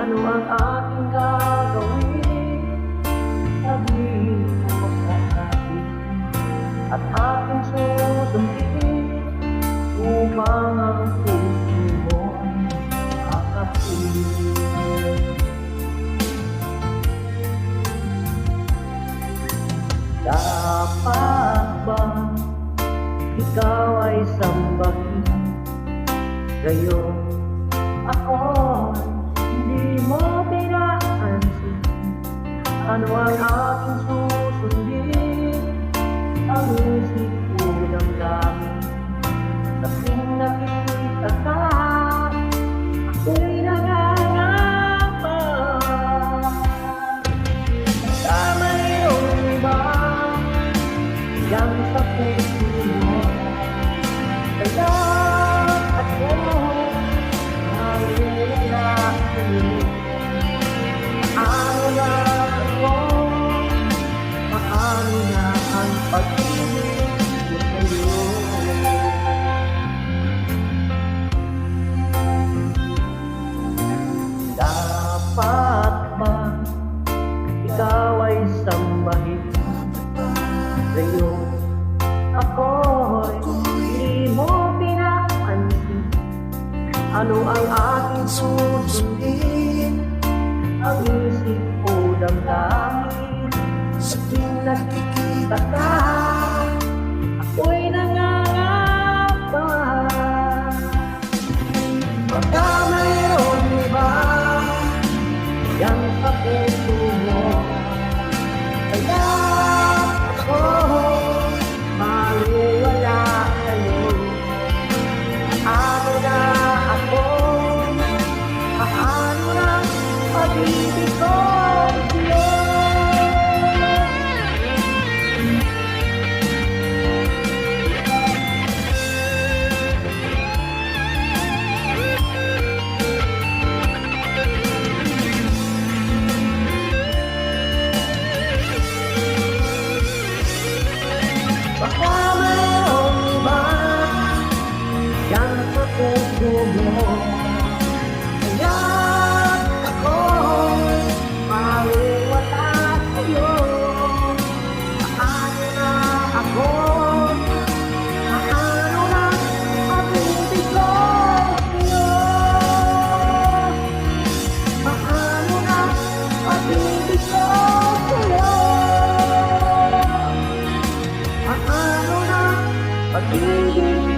Ano ang aking gagawin? Sabihin mo sa akin at aking susundin upang ang puso mo'y makapit. Dapat ba ikaw ay sambahin? Gayon ako'y hindi mo pinapansin. Ano ang aking susundin? Ang isip ko ng dami. Kasing nakikita ka, ako'y nangangapa. Tama iyong iba yang sa puso mo. Kaya ako nalilala sa'yo. Paano na ako? Paano na ang pag-ibig ko sa'yo? Dapat ba ikaw ay sambahin? Sa'yo ako'y hindi mo pinapansin. Ano ang aking susundin? Ang isip ko damdamin. Sa tuwing nakikita ka, ako'y nangangapa. Baka mayroon iba yang sa puso mo. Kaya ako maliwala sa'yo. Paano na ako? Paano na pag-ibig ko sa'yo? Baka mayroong iba yan sa puso mo. Kaya ako'y maliwala sa'yo. Paano na ako? Paano na pag-ibig ko sa'yo? Paano na pag-ibig ko sa'yo? Paano na pag-ibig